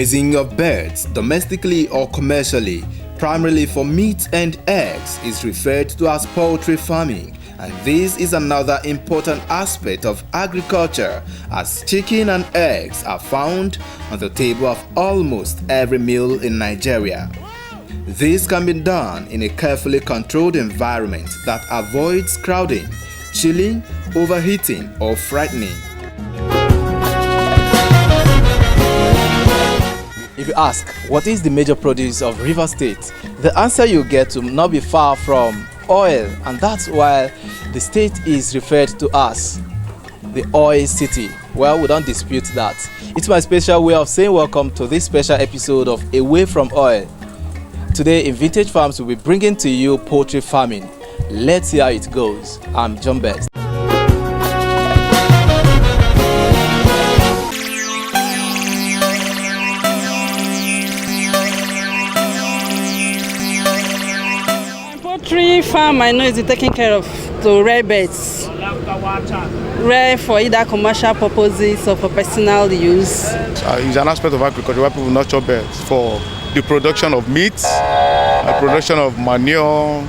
Raising of birds, domestically or commercially, primarily for meat and eggs, is referred to as poultry farming, and this is another important aspect of agriculture, as chicken and eggs are found on the table of almost every meal in Nigeria. This can be done in a carefully controlled environment that avoids crowding, chilling, overheating, or frightening. If you ask, what is the major produce of Rivers State? The answer you get to not be far from oil, and that's why the state is referred to as the oil city. Well, we don't dispute that. It's my special way of saying welcome to this special episode of Away from Oil. Today in Vintage Farms, we'll be bringing to you poultry farming. Let's see how it goes. I'm John Best. Poultry farm, I know, is taking care of the rare birds. Rare for either commercial purposes or for personal use. It's an aspect of agriculture where people nurture birds for the production of meat, the production of manure,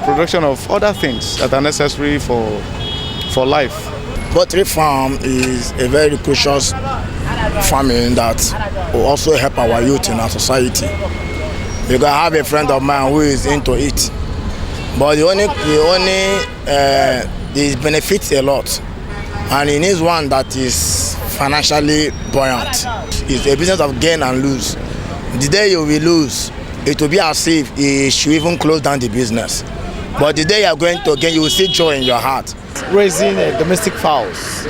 production of other things that are necessary for life. Poultry farm is a very crucial farming that will also help our youth in our society. Because I have a friend of mine who is into it, but it benefits a lot, and he needs one that is financially buoyant. It's a business of gain and lose. The day you will lose, it will be as if he should even close down the business. But the day you are going to gain, you will see joy in your heart. Raising domestic fowls,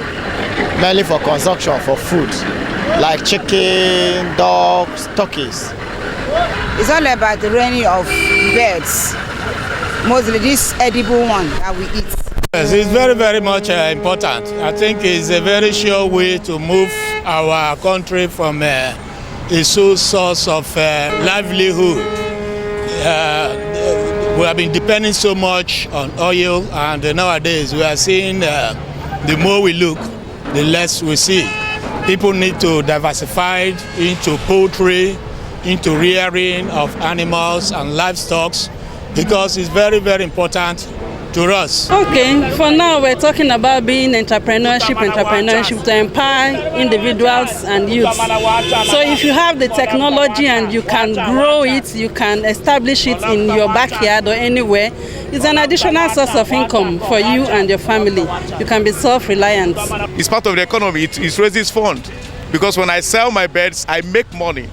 mainly for consumption, for food, like chicken, dogs, turkeys. It's all about the rearing of birds, mostly this edible one that we eat. Yes, it's very, very much important. I think it's a very sure way to move our country from a sole source of livelihood. We have been depending so much on oil, and nowadays we are seeing the more we look, the less we see. People need to diversify into poultry, into rearing of animals and livestock, because it's very, very important to us. Okay, for now we're talking about being entrepreneurship to empower individuals and youth. So if you have the technology and you can grow it, you can establish it in your backyard or anywhere, it's an additional source of income for you and your family. You can be self-reliant. It's part of the economy. It raises funds, because when I sell my birds, I make money,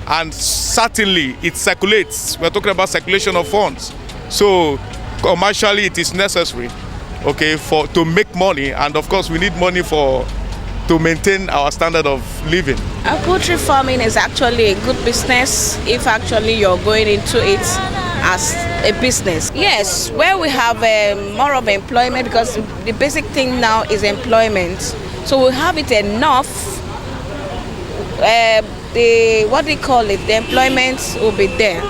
and certainly it circulates. We're talking about circulation of funds. So commercially, it is necessary, okay, to make money, and of course, we need money to maintain our standard of living. Poultry farming is actually a good business if actually you're going into it as a business. Yes, where we have more of employment, because the basic thing now is employment. So we have it enough. The employment will be there.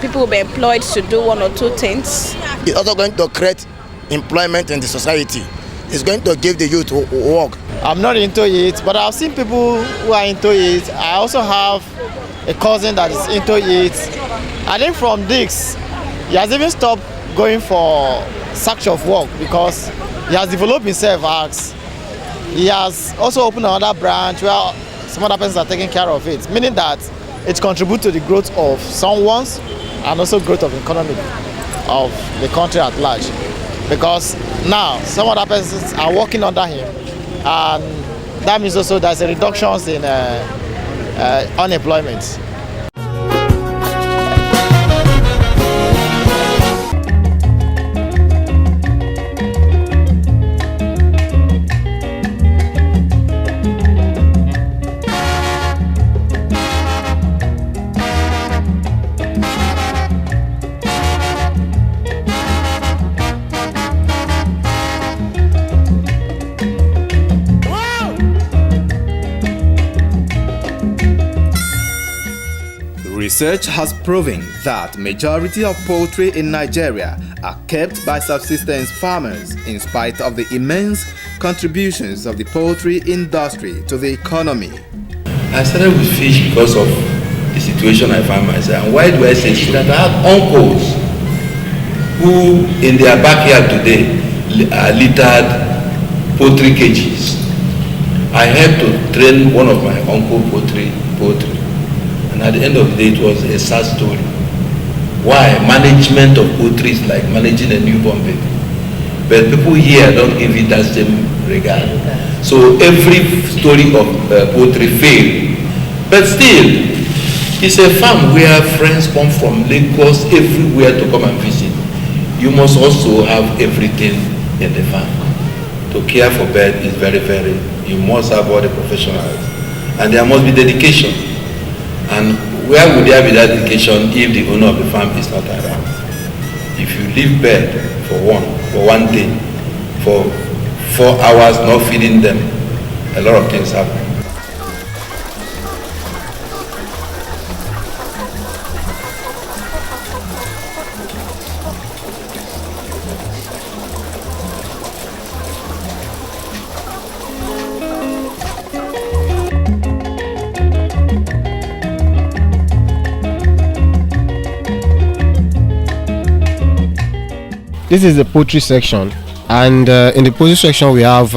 People will be employed to do one or two things. It's also going to create employment in the society. It's going to give the youth work. I'm not into it, but I've seen people who are into it. I also have a cousin that is into it. I think from this, he has even stopped going for search of work, because he has developed himself as he has also opened another branch where some other persons are taking care of it, meaning that it contributes to the growth of someone's and also growth of the economy of the country at large. Because now some other persons are working under him, and that means also there's a reduction in unemployment. Research has proven that majority of poultry in Nigeria are kept by subsistence farmers in spite of the immense contributions of the poultry industry to the economy. I started with fish because of the situation I found myself. And why do I say so? That I have uncles who in their backyard today littered poultry cages. I had to train one of my uncle poultry. And at the end of the day, it was a sad story. Why? Management of poultry is like managing a newborn baby. But people here don't give it that same regard. So every story of poultry failed. But still, it's a farm where friends come from Lagos everywhere to come and visit. You must also have everything in the farm. To care for birds is very, you must have all the professionals. And there must be dedication. And where would there be that dedication if the owner of the farm is not around? If you leave bird for one day, for 4 hours not feeding them, a lot of things happen. This is the poultry section, and in the poultry section we have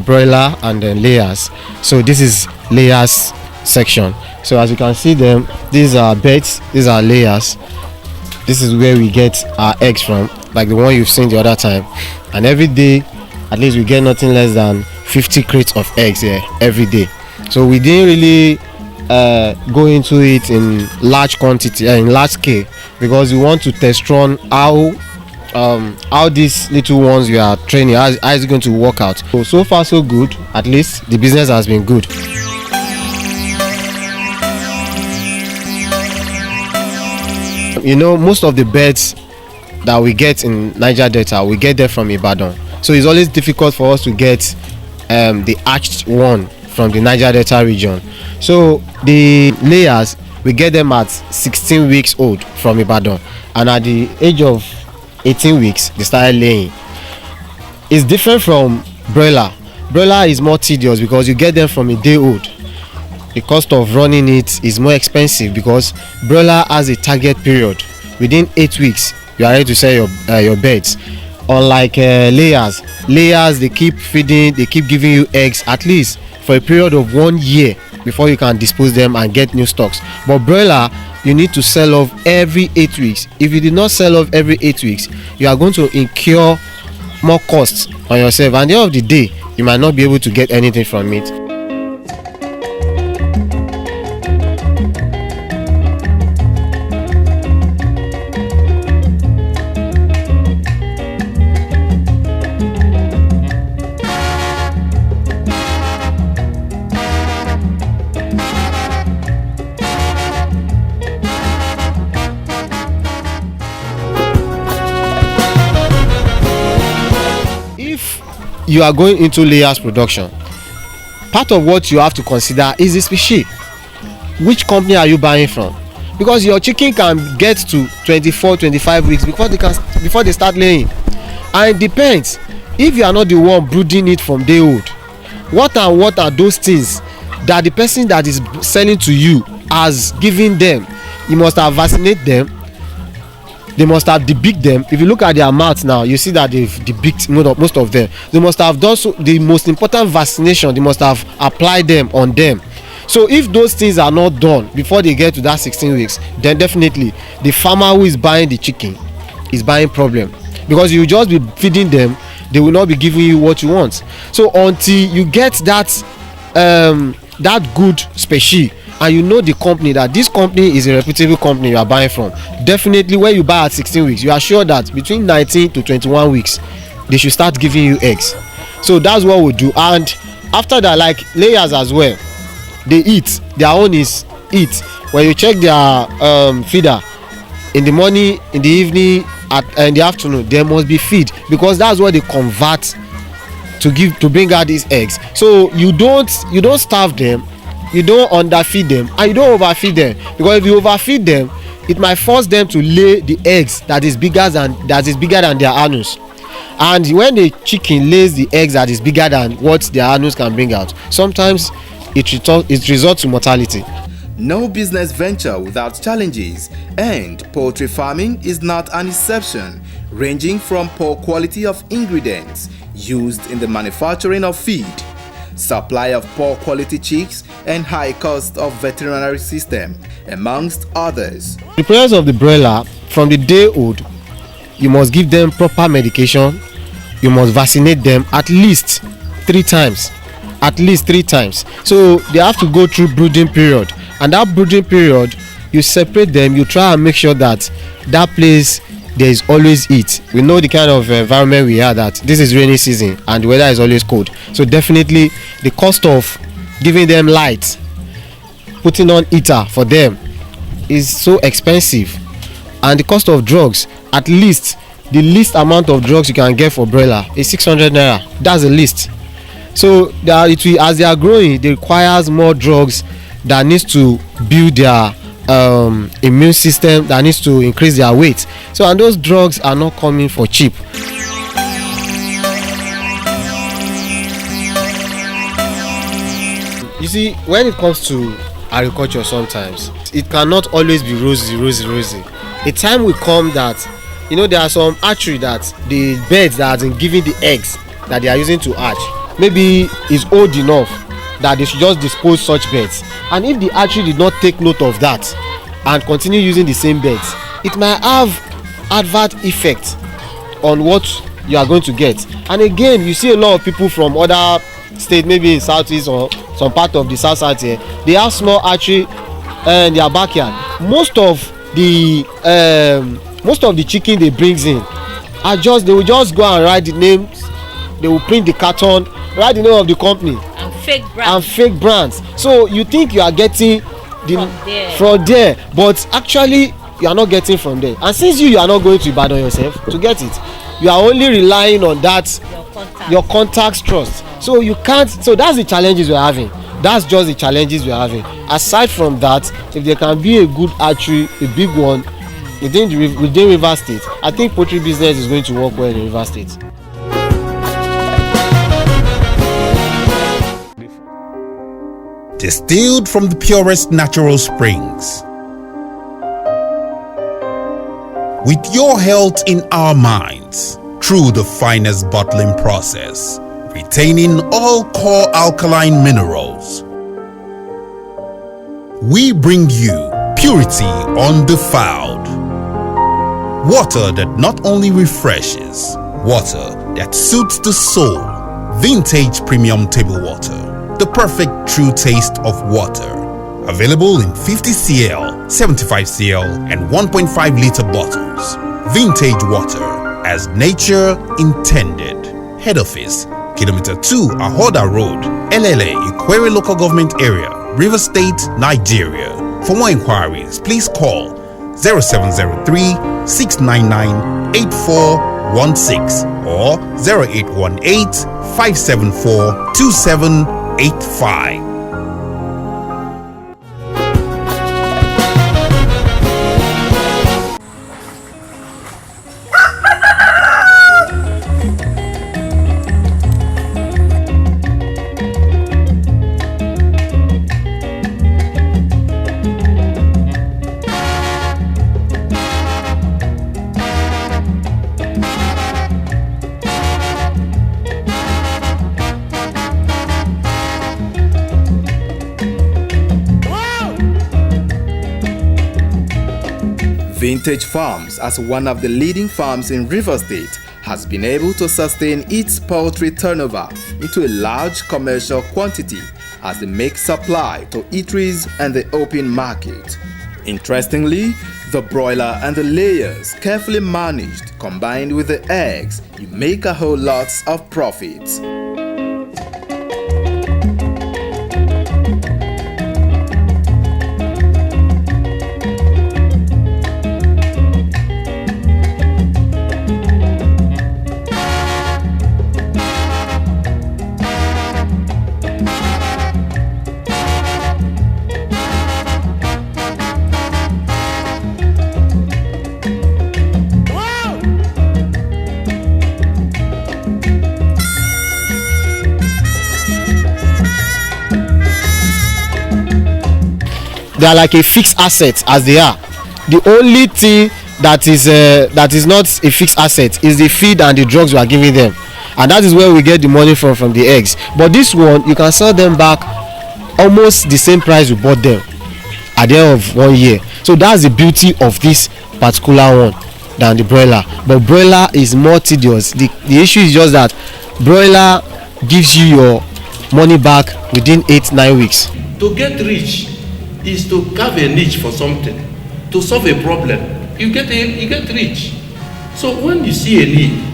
broiler and then layers. So this is layers section. So as you can see them, these are beds, these are layers. This is where we get our eggs from, like the one you've seen the other time. And every day, at least we get nothing less than 50 crates of eggs here every day. So we didn't really go into it in large quantity, in large scale, because we want to test run how these little ones we are training, how is it going to work out. So far so good. At least the business has been good. You know, most of the birds that we get in Niger Delta, we get them from Ibadan. So it's always difficult for us to get the hatched one from the Niger Delta region. So the layers, we get them at 16 weeks old from Ibadan, and at the age of 18 weeks they started laying. It's different from broiler. Broiler is more tedious because you get them from a day old. The cost of running it is more expensive because broiler has a target period. Within 8 weeks you are ready to sell your birds. Unlike layers, they keep feeding, they keep giving you eggs at least for a period of 1 year before you can dispose them and get new stocks. But broiler, you need to sell off every 8 weeks. If you did not sell off every 8 weeks, you are going to incur more costs on yourself, and at the end of the day you might not be able to get anything from it. You are going into layers production, part of what you have to consider is the species. Which company are you buying from? Because your chicken can get to 24-25 weeks before they start laying, and it depends. If you are not the one brooding it from day old, what are those things that the person that is selling to you has given them? You must have vaccinated them. They must have debeaked them. If you look at their mouths now, you see that they've debeaked most of them. They must have done the most important vaccination. They must have applied them on them. So if those things are not done before they get to that 16 weeks, then definitely the farmer who is buying the chicken is buying problem, because you just be feeding them, they will not be giving you what you want. So until you get that good species, and you know the company, that this company is a reputable company you are buying from, definitely when you buy at 16 weeks, you are sure that between 19 to 21 weeks they should start giving you eggs. So that's what we do. And after that, like layers as well, they eat. Their own is eat. When you check their feeder in the morning, in the evening, in the afternoon, there must be feed, because that's what they convert to bring out these eggs. So you don't starve them, you don't underfeed them, and you don't overfeed them, because if you overfeed them, it might force them to lay the eggs that is bigger than their anus. And when the chicken lays the eggs that is bigger than what their anus can bring out, sometimes it results to mortality. No business venture without challenges, and poultry farming is not an exception, ranging from poor quality of ingredients used in the manufacturing of feed, supply of poor quality chicks, and high cost of veterinary system, amongst others. The process of the broiler, from the day old, you must give them proper medication, you must vaccinate them at least 3 times. So they have to go through brooding period, and that brooding period, you separate them, you try and make sure that place there is always heat. We know the kind of environment we are, that this is rainy season and the weather is always cold. So definitely the cost of giving them light, putting on heater for them is so expensive, and the cost of drugs, at least the least amount of drugs you can get for broiler is 600 naira. That's the least. So as they are growing, they requires more drugs that needs to build their immune system, that needs to increase their weight. So, and those drugs are not coming for cheap. You see, when it comes to agriculture, sometimes it cannot always be rosy. A time will come that, there are some hatchery that the birds that are giving the eggs that they are using to hatch maybe is old enough that they should just dispose such birds, and if the hatchery did not take note of that and continue using the same birds, it might have adverse effect on what you are going to get. And again, you see a lot of people from other states, maybe in southeast or some part of the south here, they have small hatchery in their backyard. Most of the chicken they brings in are they will just go and write the names, they will print the carton, write the name of the company and fake brands. So you think you are getting from there, but actually you are not getting from there. And since you are not going to Ibadan yourself to get it, you are only relying on that your contacts trust. So you can't. So that's the challenges we're having. That's just the challenges we're having. Aside from that, if there can be a good hatchery, a big one within Rivers State, I think poultry business is going to work well in Rivers State. Distilled from the purest natural springs. With your health in our minds, through the finest bottling process, retaining all core alkaline minerals, we bring you purity undefiled. Water that not only refreshes, water that suits the soul. Vintage premium table water. The perfect true taste of water. Available in 50 cl, 75 cl, and 1.5 liter bottles. Vintage water, as nature intended. Head office, Kilometer 2 Ahoda Road, LLA, Ikwere Local Government Area, Rivers State, Nigeria. For more inquiries, please call 0703 699 8416 or 0818 574 2785. Vintage Farms, as one of the leading farms in Rivers State, has been able to sustain its poultry turnover into a large commercial quantity as they make supply to eateries and the open market. Interestingly, the broiler and the layers carefully managed, combined with the eggs, you make a whole lot of profits. they are like a fixed asset as they are. The only thing that is not a fixed asset is the feed and the drugs we are giving them, and that is where we get the money from the eggs. But this one, you can sell them back almost the same price you bought them at the end of 1 year. So that's the beauty of this particular one than the broiler. But broiler is more tedious. The issue is just that broiler gives you your money back within 8-9 weeks. To get rich is to carve a niche for something, to solve a problem. You get rich. So when you see a need,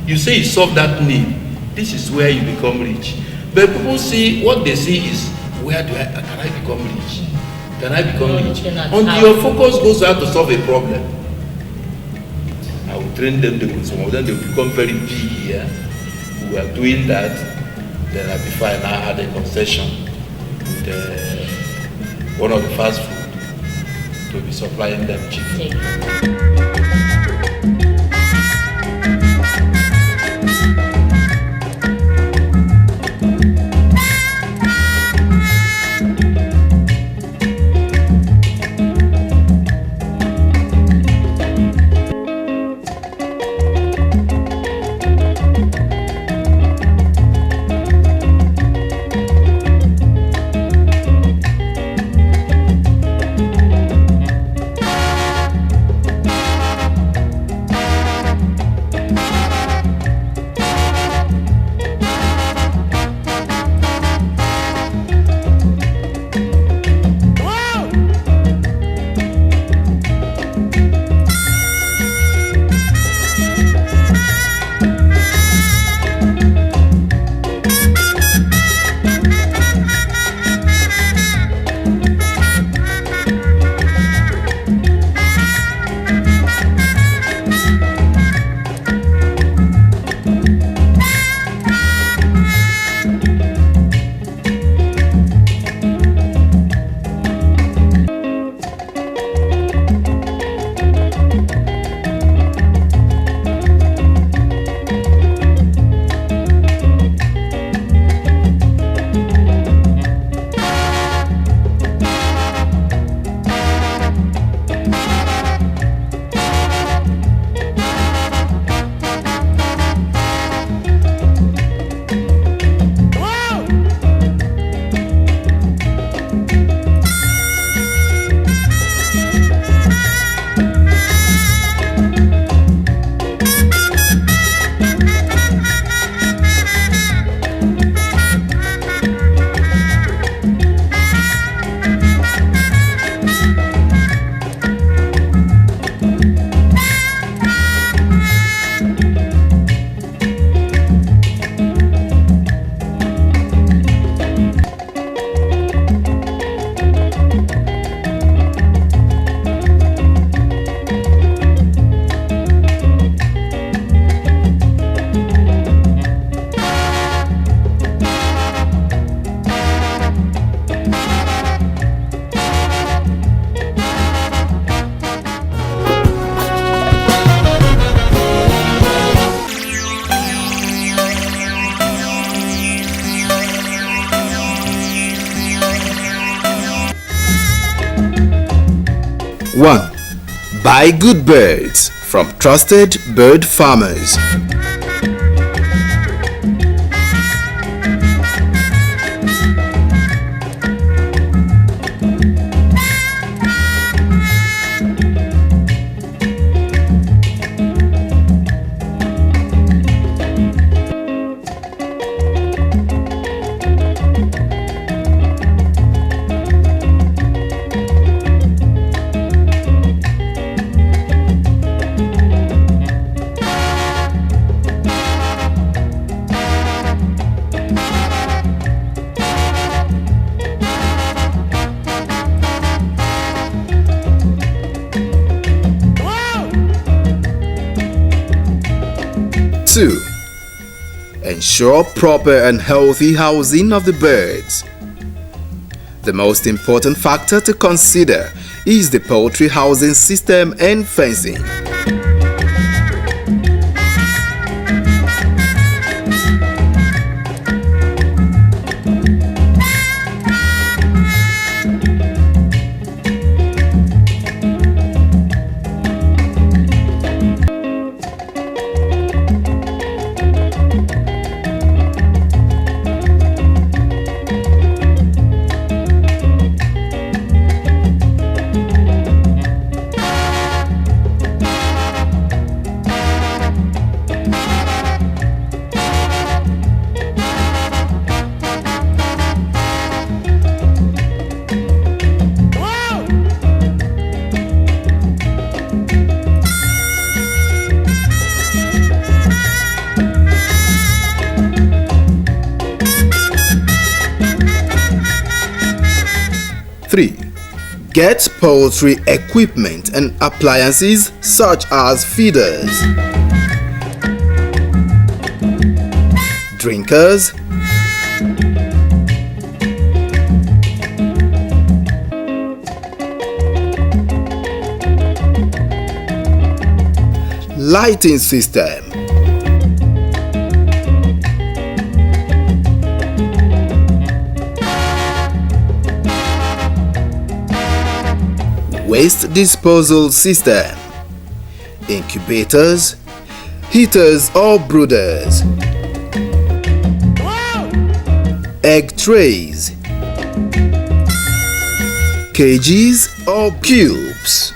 you say you solve that need. This is where you become rich. But people see, what they see is, can I become rich? Can I become rich? Until your focus goes out to solve a problem. I will train them, some of them they will become very big here. We are doing that. Then before I now had a concession with one of the fast food to be supplying them cheap. One, buy good birds from trusted bird farmers. 2. Ensure proper and healthy housing of the birds. The most important factor to consider is the poultry housing system and fencing. 3. Get poultry equipment and appliances such as feeders, drinkers, lighting system, waste disposal system, incubators, heaters or brooders, egg trays, cages or cubes,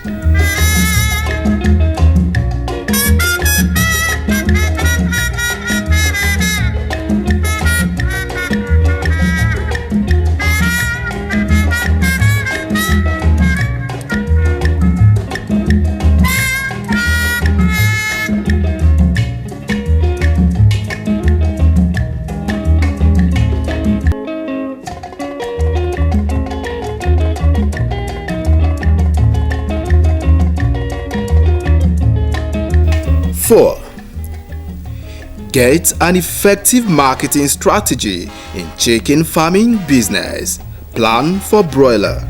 Four, get an effective marketing strategy in chicken farming business. Plan for broiler.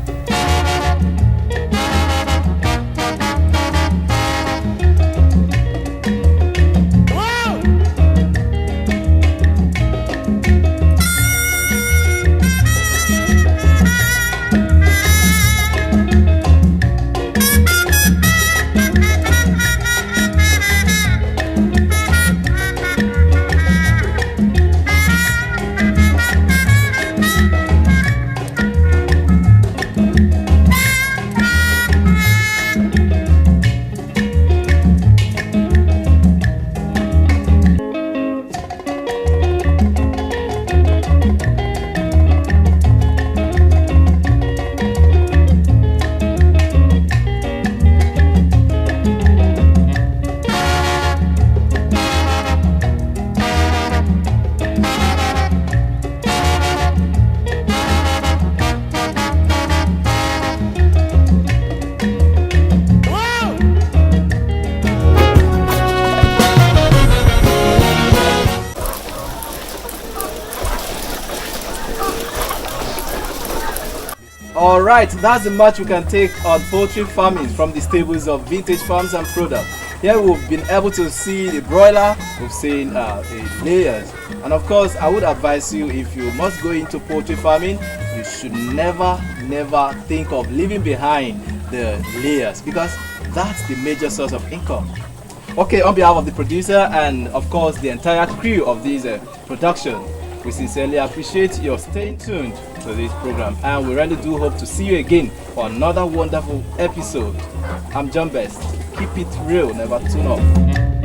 Alright, that's the much we can take on poultry farming from the stables of Vintage Farms and Products. Here we've been able to see the broiler, we've seen the layers, and of course I would advise you, if you must go into poultry farming, you should never think of leaving behind the layers, because that's the major source of income. Okay, on behalf of the producer and of course the entire crew of this production, we sincerely appreciate your staying tuned to this program, and we really do hope to see you again for another wonderful episode. I'm John Best. Keep it real, never tune off.